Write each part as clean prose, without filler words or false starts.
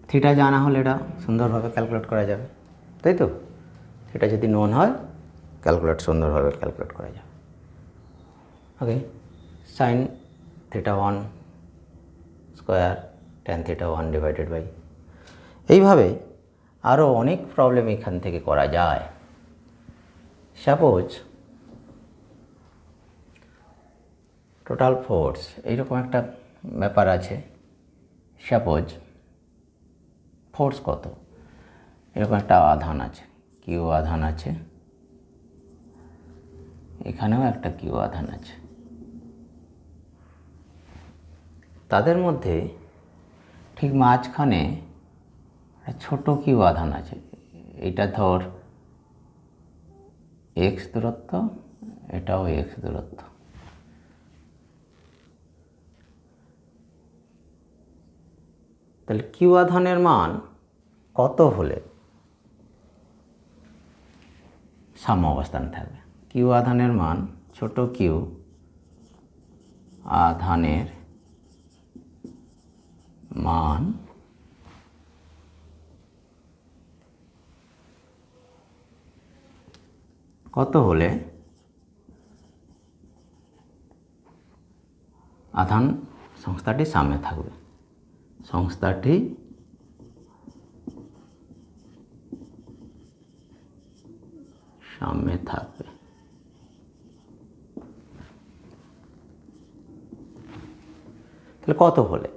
Theta জানা হলে এটা সুন্দরভাবে ক্যালকুলেট করা যাবে, তাই তো? থিটা যদি নোন হয় সুন্দরভাবে ক্যালকুলেট করা যাবে। Okay, sine theta 1 square tan theta 1 divided by, এইভাবে আরও অনেক প্রবলেম এখান থেকে করা যায়। সাপোজ টোটাল ফোর্স, এইরকম একটা ব্যাপার আছে। সাপোজ ফোর্স কত, এরকম একটা আধান আছে, কিউ আধান আছে, এখানেও একটা কিউ আধান আছে। তাদের মধ্যে ঠিক মাঝখানে একটা ছোট কিউ আধান আছে। এটা ধর এক্স দূরত্ব, এটাও এক্স দূরত্ব। তাহলে কিউ আধানের মান কত হলে সাম্য অবস্থান থাকবে? কিউ আধানের মান, ছোট কিউ আধানের মান কত হলে আধান সংস্থাটি সাম্যে থাকবে? সংস্থাটি সাম্যে থাকবে। তাহলে কত হলে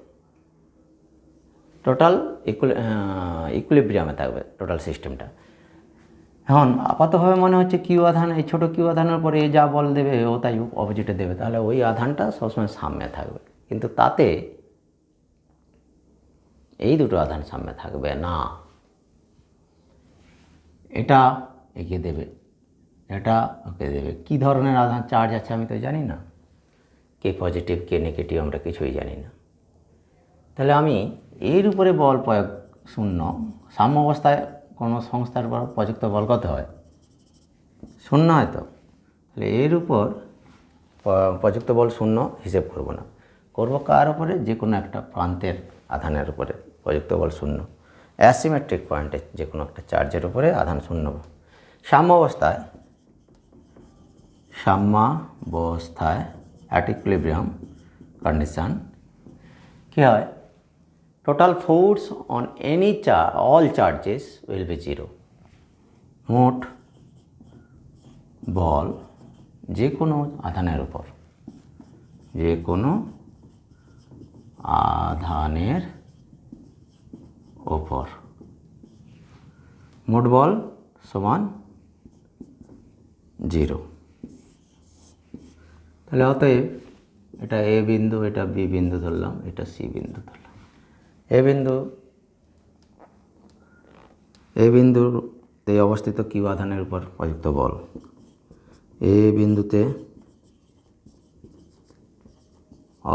টোটাল ইকুইলিব্রিয়ামে থাকবে টোটাল সিস্টেমটা? এখন আপাতভাবে মনে হচ্ছে কিউ আধান, এই ছোটো কিউ আধানের পরে যা বল দেবে ও তাই অপোজিটে দেবে, তাহলে ওই আধানটা সবসময় সাম্যে থাকবে। কিন্তু তাতে এই দুটো আধান সাম্যে থাকবে না। এটা একে দেবে, এটা ওকে দেবে। কী ধরনের আধান চার্জ আছে আমি তো জানি না, কে পজিটিভ কে নেগেটিভ আমরা কিছুই জানি না। তাহলে আমি এর উপরে বল প্রয়োগ শূন্য, সাম্য অবস্থায় কোনো সংস্থার উপর প্রযুক্ত বল কত হয়? শূন্য হয় তো। তাহলে এর উপর প্রযুক্ত বল শূন্য হিসেব করব না, করব কার উপরে? যে কোনো একটা প্রান্তের আধানের উপরে প্রযুক্ত বল শূন্য। অ্যাসিমেট্রিক পয়েন্টে যে কোনো একটা চার্জের উপরে আধান শূন্য। সাম্যাবস্থায় অ্যাট ইকুইলিব্রিয়াম কন্ডিশন কী হয়? Total force on any all charges will be zero. মোট বল যে কোনো আধানের উপর, যে কোনো আধানের ওপর মোট বল সমান জিরো। তাহলে অতএব এটা এ বিন্দু, এটা বি বিন্দু ধরলাম, এটা সি বিন্দু ধরলাম। এ বিন্দুতে অবস্থিত কিউ আধানের উপর প্রযুক্ত বল, এ বিন্দুতে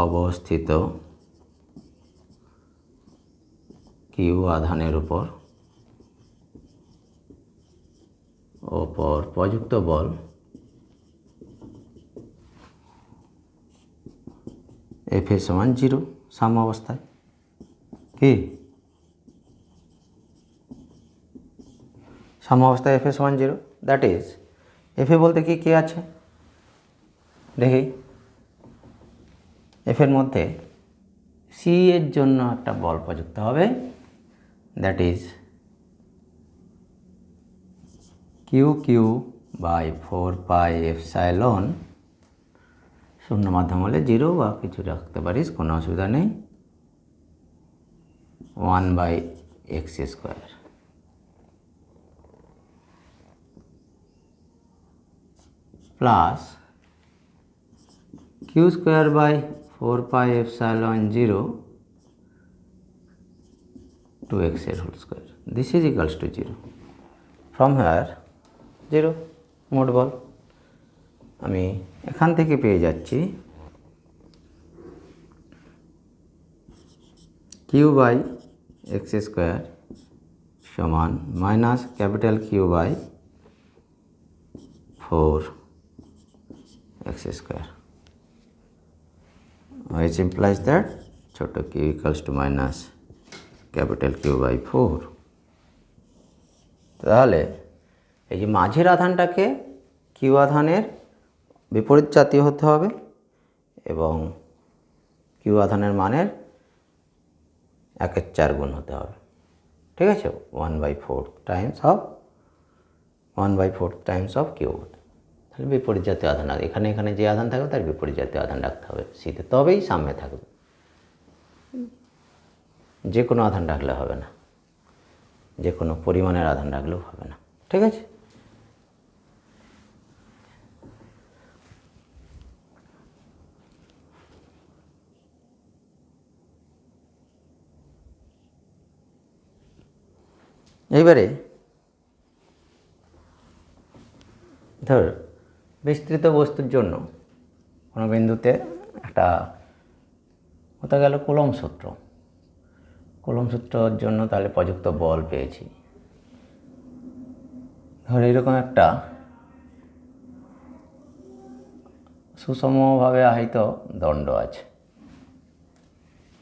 অবস্থিত কিউ আধানের উপর প্রযুক্ত বল এফ এর সমান জিরো সাম্য অবস্থায়। কি সাম্য অবস্থায় এফ এর সমান জিরো? দ্যাট ইজ, এফ এ বলতে কি আছে দেখি। এফ এর মধ্যে সি এর জন্য একটা বল প্রযুক্ত হবে, দ্যাট ইজ কিউ বাই 4πε। শূন্য মাধ্যম হলে জিরো বা কিছু রাখতে পারিস, কোনো অসুবিধা নেই। 1/x² plus q² by 4πε0 2x এর whole square. This is equals to zero. From here zero মোট বল আমি এখান থেকে পেয়ে যাচ্ছি q/x² সমান minus capital Q/4x², which implies that ছোট q equals to minus capital Q by 4। তাহলে এই যে মাঝের আধানটাকে কিউ আধানের বিপরীত জাতীয় হতে হবে এবং কিউ আধানের মানের 1/4 গুণ হতে হবে। ঠিক আছে, 1/4 টাইমস অফ কিউ। তাহলে বিপরীত জাতীয় আধান, এখানে এখানে যে আধান থাকবে তার বিপরীত জাতীয় আধান রাখতে হবে সিতে, তবেই সাম্যে থাকবে। যে কোনো আধান রাখলে হবে না, যে কোনো পরিমাণের আধান রাখলেও হবে না। ঠিক আছে, এইবারে ধর বিস্তৃত বস্তুর জন্য কোনো বিন্দুতে একটা হতে গেল কুলম্ব সূত্র। কুলম্ব সূত্রের জন্য তাহলে প্রযুক্ত বল পেয়েছি। ধর এরকম একটা সুষমভাবে আহিত দণ্ড আছে,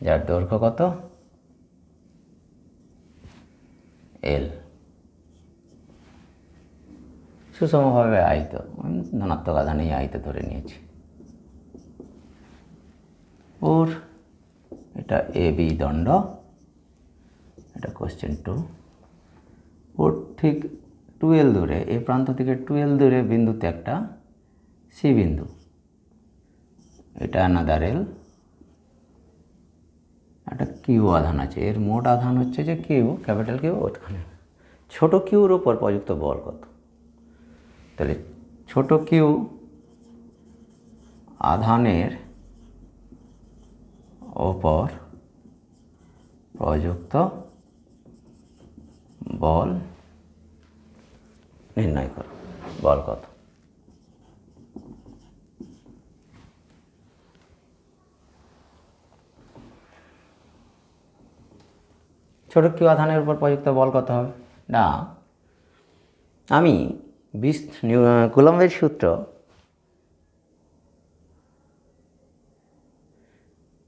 যার দৈর্ঘ্য কত এল, সুষমভাবে আহিত, ধনাত্মক আধানেই আহিত ধরে নিয়েছি। ওর এটা এ বি দণ্ড, এটা কোশ্চেন 2। ওর ঠিক 2L দূরে, এ প্রান্ত থেকে 2L দূরে বিন্দুতে একটা সি বিন্দু, এটা অ্যানাদার এল, একটা কিউ আধান আছে। এর মোট আধান হচ্ছে যে কিউ, ক্যাপিটাল কিউ। ওখানে ছোটো কিউর ওপর প্রযুক্ত বল কত? তাহলে ছোট কিউ আধানের ওপর প্রযুক্ত বল নির্ণয় করো। বল কত? ছোট কিউ আধানের উপর প্রযুক্ত বল কত হবে? না, আমি কুলম্বের সূত্র,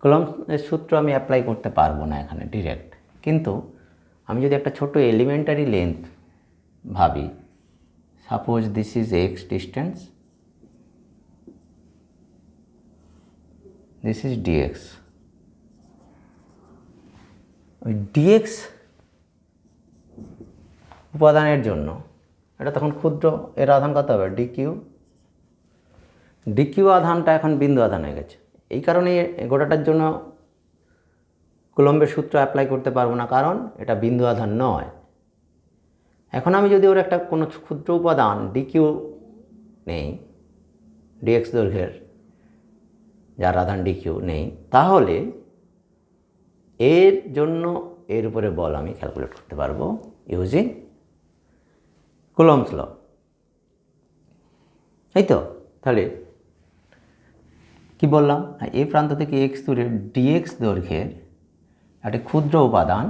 কুলম্বের সূত্র আমি অ্যাপ্লাই করতে পারবো না এখানে ডিরেক্ট। কিন্তু আমি যদি একটা ছোট এলিমেন্টারি লেন্থ ভাবি, suppose this is x distance, this is dx. ওই ডিএক্স উপাদানের জন্য এটা তখন ক্ষুদ্র, এর আধান কত হবে? ডিকিউ। ডিকিউ আধানটা এখন বিন্দু আধান হয়ে গেছে। এই কারণে গোটাটার জন্য কুলম্বের সূত্র অ্যাপ্লাই করতে পারবো না, কারণ এটা বিন্দু আধান নয়। এখন আমি যদি ওর একটা কোনো ক্ষুদ্র উপাদান ডিকিউ নেই, ডিএক্স দৈর্ঘ্যের যার আধান ডিকিউ নেই, তাহলে এর জন্য এর উপরে বল আমি ক্যালকুলেট করতে পারবো ইউজিং কুলম্বস ল। এই তো, তাহলে কি বললাম? এই প্রান্ত থেকে এক্স দূরে ডিএক্স দৈর্ঘ্যের একটা ক্ষুদ্র উপাদান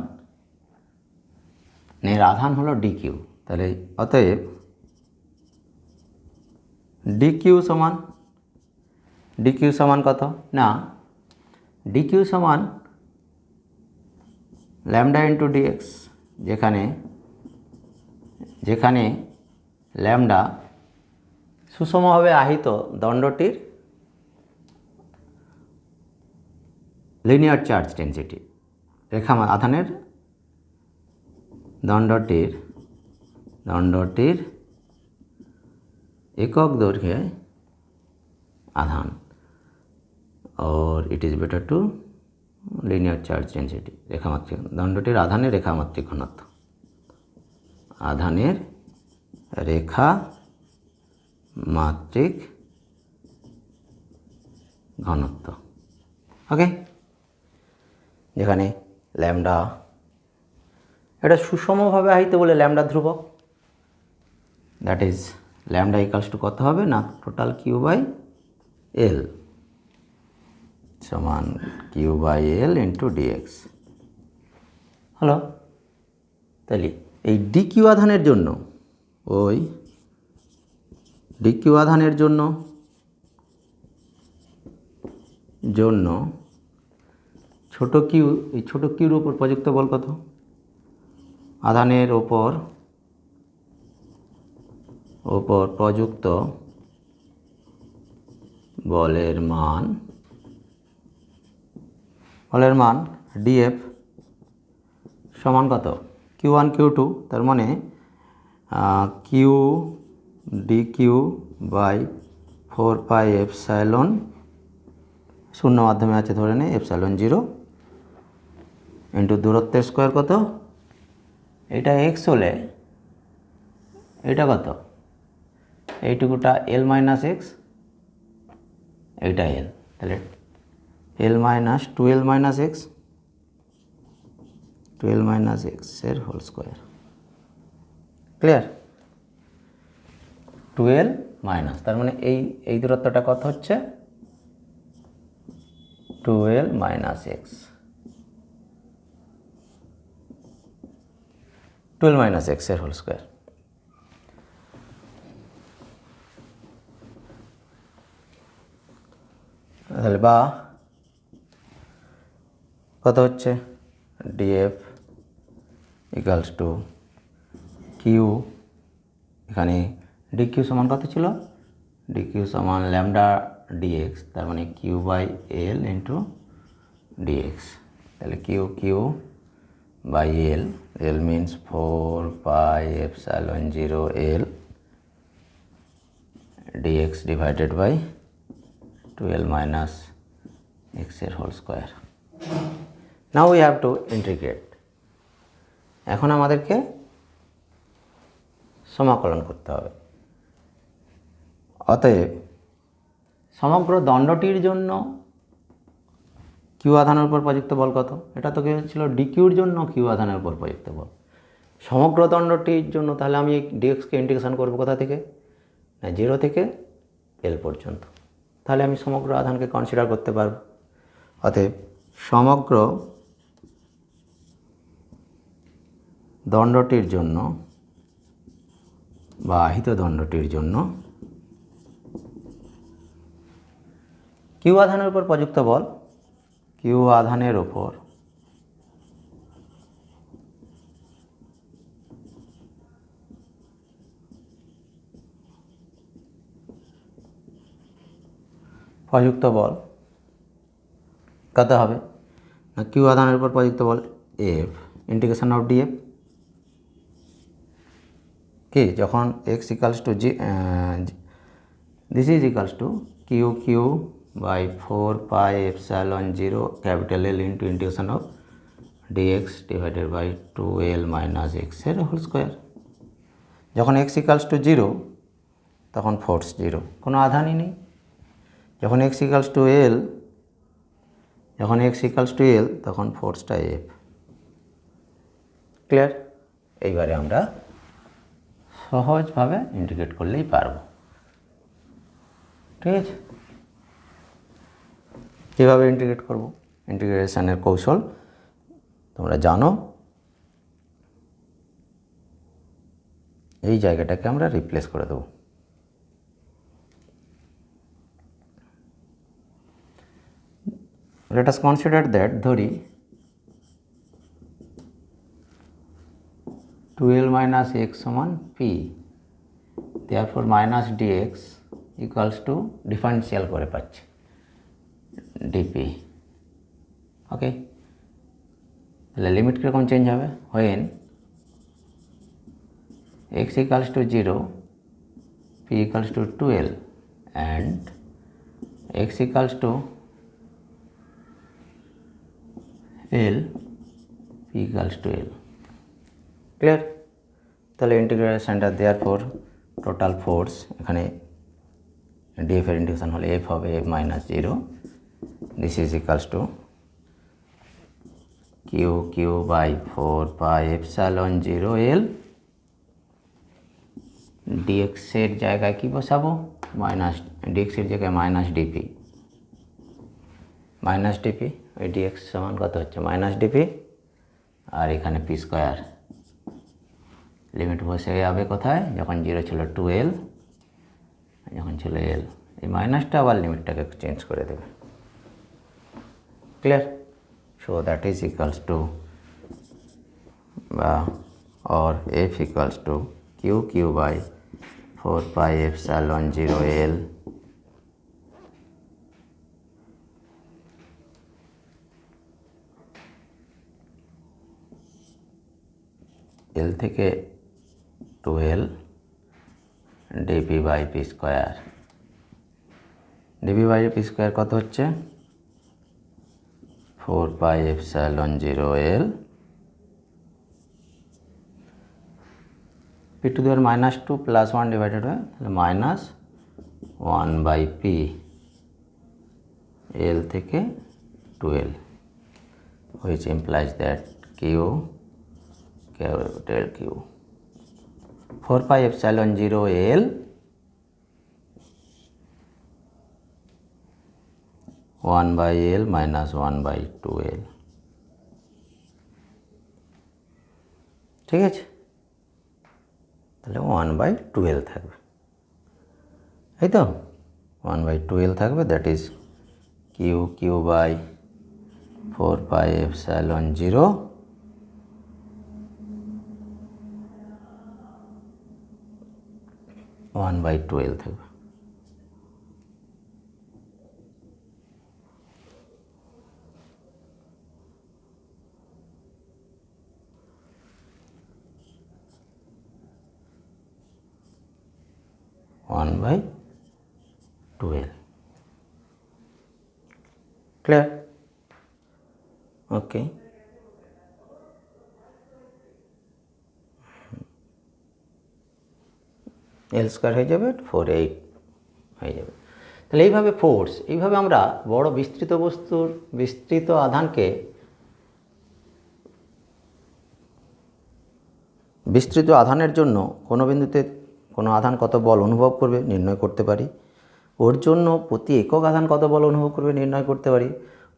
এর আধান হলো ডিকিউ। তাহলে অতএব ডিকিউ সমান কত? না, ডিকিউ সমান ল্যামডা ইন্টু ডিএক্স, যেখানে ল্যামডা সুষমভাবে আহিত দণ্ডটির লিনিয়ার চার্জ ডেনসিটি, আধানের দণ্ডটির একক দৈর্ঘ্যে আধান, और it is better to linear charge density, রেখামাত্রিক দণ্ডটির আধানের রেখামাত্রিক ঘনত্ব, আধানের রেখামাত্রিক ঘনত্ব। ওকে, যেখানে ল্যামডা এটা সুষমভাবে আহিত বলে ল্যামডা ধ্রুবক, that is lambda equals to কত হবে না, টোটাল কিউ বাই এল সমান Q by L into dx হলো। তাহলে এই ডিকিউ আধানের জন্য, ওই ডিকিউ আধানের জন্য ছোট কিউ, এই ছোট কিউর উপর প্রযুক্ত বল কত? আধানের ওপর প্রযুক্ত বলের মান ডিএফ সমান কত? Q1 Q2, তার মানে Q d Q by 4 pi epsilon, শূন্য মাধ্যমে আছে ধরে নে, এপসাইলন 0 ইন্টু দূরত্বের স্কোয়ার কত? এটা এক্স হলে এটা কত? এইটুকুটা এল মাইনাস এক্স, এইটা এল, তাহলে L minus 2l minus X, 12 minus এক্সের হোল স্কোয়ার। ক্লিয়ার? 12 মাইনাস, তার মানে এই দূরত্বটা কত হচ্ছে? 12 মাইনাস এক্স, 12 মাইনাস এক্সের হোল স্কোয়ার। তাহলে বা কত হচ্ছে? ডিএফ ইকালস টু কিউ, এখানে ডি কিউ সমান কত ছিল? ডি কিউ সমান ল্যামডা ডিএক্স, তার মানে Q by L into DX. তাহলে Q by L means 4 pi epsilon 0 L DX divided by 12 minus এক্সের whole square. Now we have to integrate. এখন আমাদেরকে সমাকলন করতে হবে। অতএব সমগ্র দণ্ডটির জন্য কিউ আধানের উপর প্রযুক্ত বল কত? এটা তো ছিল ডি কিউর জন্য কিউ আধানের উপর প্রযুক্ত বল। সমগ্র দণ্ডটির জন্য তাহলে আমি এই ডিএক্সকে ইন্টিগ্রেশন করবো কোথা থেকে? না, 0 থেকে এল পর্যন্ত। তাহলে আমি সমগ্র আধানকে কনসিডার করতে পারব। অতএব সমগ্র দণ্ডটির জন্য বা আহিত দণ্ডটির জন্য কিউ আধানের উপর প্রযুক্ত বল, কিউ আধানের উপর প্রযুক্ত বল কত হবে? না, কিউ আধানের উপর প্রযুক্ত বল এফ ইন্টিগ্রেশন অফ ডিএফ, কি যখন x equals to this is equals to Q by 4 pi epsilon 0 capital L into integration of dx divided by 2l minus এক্সের হোল স্কোয়ার। যখন এক্স ইকালস টু 0 তখন force 0, কোনো আধানই নেই। যখন x equals two এল তখন ফোর্সটা F. Clear? এইবারে আমরা সহজভাবে ইন্টিগ্রেট করলেই পারব। ঠিক আছে? কীভাবে ইন্টিগ্রেট করব? ইন্টিগ্রেশনের কৌশল তোমরা জানো। এই জায়গাটাকে আমরা রিপ্লেস করে দেবো। Let us consider that ধরি 2l minus x সমান p, therefore minus dx equals to differential করে পাচ্ছি dp। ওকে, তাহলে লিমিট কীরকম চেঞ্জ হবে? when x equals to 0, p equals to 2l and x equals to L, P equals to L। Clear? তাহলে ইন্টিগ্রেশনটা দেওয়ার পর টোটাল ফোর্স, এখানে ডিএফ এর ইন্টিগ্রেশন হলে এফ হবে F minus 0, this is equals to Q by 4 pi epsilon 0 L, ডিএক্সের জায়গায় কি বসাবো? মাইনাস, ডিএক্সের জায়গায় মাইনাস ডিপি, ওই ডিএক্স সমান কত হচ্ছে? মাইনাস ডিপি, আর এখানে পি স্কোয়ার। লিমিট বসে যাবে কোথায়? যখন 0 ছিল 2l, যখন ছিল l, এই মাইনাসটা আবার লিমিটটাকে চেঞ্জ করে দেবে। Clear? So that is equals to or F equals to QQ by 4 pi epsilon 0 L L থেকে 2L dp by p square. dp by p square কত হচ্ছে 4 pi epsilon 0 L p to the power minus 2 plus 1 divided by minus 1 by p L থেকে 2L, which implies that Q capital Q 4 pi epsilon 0 L 1 by L minus 1 by 2L। ঠিক আছে, তাহলে 1 by 2L থাকবে, এই তো 1 by 2L থাকবে, that is QQ by 4 pi epsilon 0 1 by 2L থাকবে। by 2L, clear? Okay, L square হয়ে যাবে 4/8 হয়ে যাবে। তাহলে এইভাবে ফোর্স, এইভাবে আমরা বড় বিস্তৃত বস্তুর বিস্তৃত আধানকে বিস্তৃত আধানের জন্য কোনো বিন্দুতে কোনো আধান কত বল অনুভব করবে নির্ণয় করতে পারি, ওর জন্য প্রতি একক আধান কত বল অনুভব করবে নির্ণয় করতে পারি,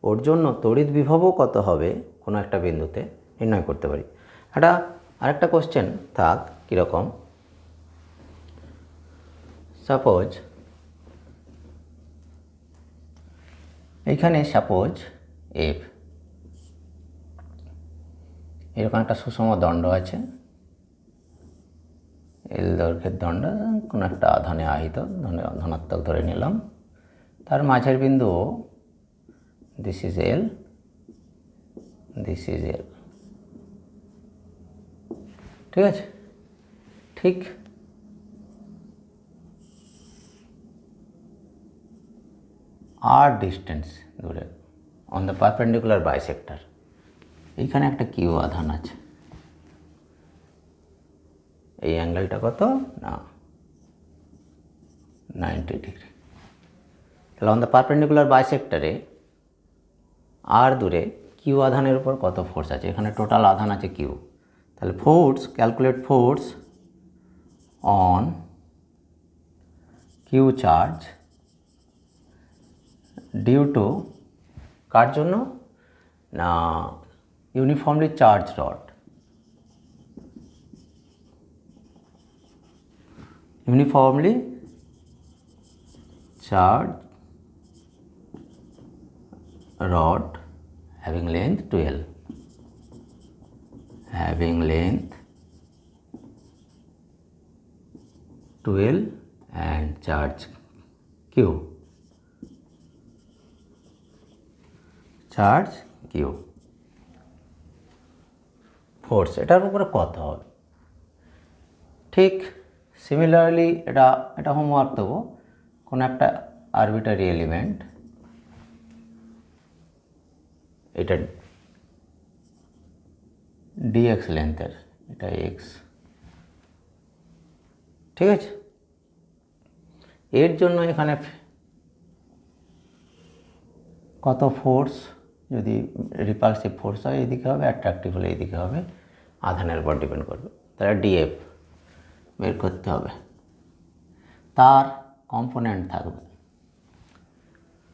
ওর জন্য তড়িৎ বিভবও কত হবে কোনো একটা বিন্দুতে নির্ণয় করতে পারি। আরেকটা কোশ্চেন থাক, কীরকম, সাপোজ এইখানে সাপোজ এফ এরকম একটা সুষম দণ্ড আছে, এল দৈর্ঘ্যের দণ্ড কোনো একটা আধানে আহিত, ধনাত্মক ধরে নিলাম, তার মাঝের বিন্দু this is L, this is এল, ঠিক আছে। ঠিক আর ডিস্টেন্স দূরে অন দ্য পারপেন্ডিকুলার বাইসেক্টর, এইখানে একটা কিউ আধান আছে, এই অ্যাঙ্গেলটা কত না 90 ডিগ্রি। তাহলে অন দ্য পারপেন্ডিকুলার বাইসেক্টরে আর দূরে কিউ আধানের উপর কত ফোর্স আছে, এখানে টোটাল আধান আছে কিউ, তাহলে force, calculate force on Q charge due to, কার জন্য না uniformly charged rod, uniformly charged rod having length 12, having length 12 and charge Q, charge Q, force এটার উপরে কত হবে। ঠিক সিমিলারলি এটা হোমওয়ার্ক দেবো, কোনো একটা আরবিটারি এলিমেন্ট, এটা ডিএক্স লেন্থের, এটা এক্স, ঠিক আছে। এর জন্য এখানে কত ফোর্স, যদি রিপালসিভ ফোর্স হয় এইদিকে হবে, অ্যাট্রাকটিভ হলে এইদিকে হবে, আধানের উপর ডিপেন্ড করবে, তাহলে ডিএফ বের করতে হবে, তার কম্পোনেন্ট থাকবে,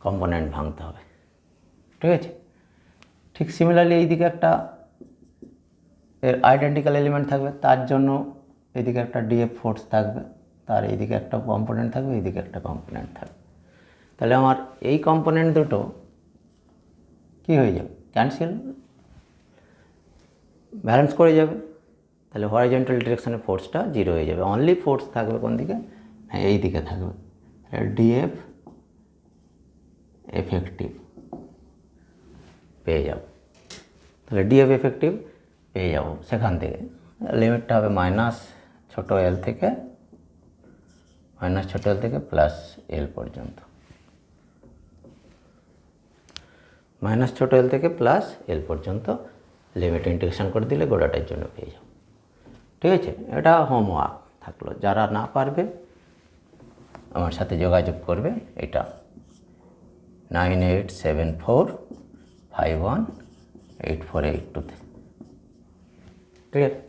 কম্পোনেন্ট ভাঙতে হবে, ঠিক আছে। ঠিক সিমিলারলি এইদিকে একটা এর আইডেন্টিক্যাল এলিমেন্ট থাকবে, তার জন্য এইদিকে একটা ডিএফ ফোর্স থাকবে, তার এইদিকে একটা কম্পোনেন্ট থাকবে, এইদিকে একটা কম্পোনেন্ট থাকবে, তাহলে আমার এই কম্পোনেন্ট দুটো কী হয়ে যাবে ক্যান্সেল, ব্যালেন্স করে যাবে। তাহলে হরাইজন্টাল ডিরেকশানে ফোর্সটা জিরো হয়ে যাবে, অনলি ফোর্স থাকবে কোন দিকে, এই দিকে থাকবে। ডিএফ এফেক্টিভ পেয়ে যাব। তাহলে ডিএফ এফেক্টিভ পেয়ে যাব সেখান থেকে। লিমিটটা হবে মাইনাস ছোট এল থেকে প্লাস এল পর্যন্ত, মাইনাস ছোট এল থেকে প্লাস এল পর্যন্ত লিমিট ইন্টিগ্রেশন করে দিলে গোটাটার জন্য পেয়ে যাব। ঠিক আছে, এটা হোমওয়ার্ক থাকলো। যারা না পারবে আমার সাথে যোগাযোগ করবে, এটা 9874518482-তে। ঠিক আছে,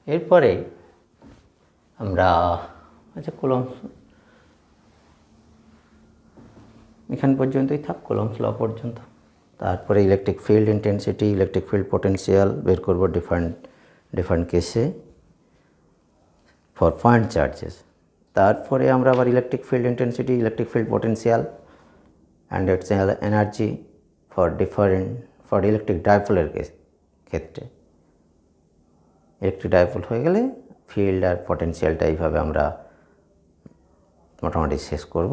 এরপরে আমরা কুলম্বস এখান পর্যন্তই থাক, কুলম্বস ল পর্যন্ত। তারপরে electric field intensity, electric field potential বের করব ডিফারেন্ট কেসে ফর পয়েন্ট চার্জেস। তারপরে আমরা আবার electric field intensity, electric field potential and its energy for electric ডাইপোলের ক্ষেত্রে। ইলেকট্রিক ডাইপোল হয়ে গেলে ফিল্ড আর পটেনশিয়ালটা এইভাবে আমরা মোটামুটি শেষ করব।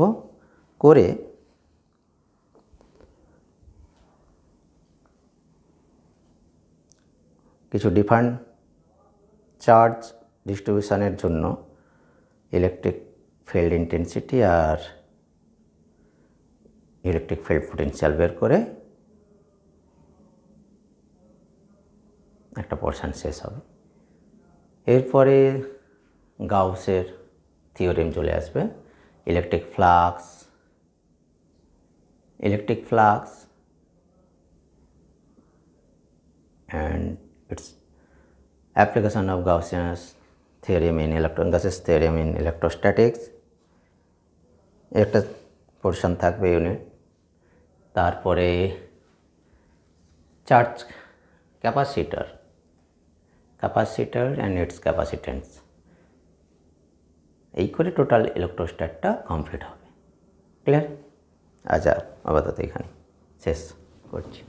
করে কিছু ডিফারেন্ট চার্জ ডিস্ট্রিবিউশনের জন্য ইলেকট্রিক ফিল্ড ইন্টেন্সিটি আর ইলেকট্রিক ফিল্ড পোটেনশিয়াল বের করে একটা পোরশন শেষ হবে। এরপরে গাউসের থিওরেম চলে আসবে। Electric flux and its application of Gaussian's theorem in Gauss's theorem in electrostatics একটা পোরশন থাকবে ইউনিট। তারপরে charge capacitor and it's capacitance, এই করে টোটাল ইলেকট্রোস্ট্যাটটা কমপ্লিট হবে। ক্লিয়ার? আচ্ছা, আপাতত এখানে শেষ করছি।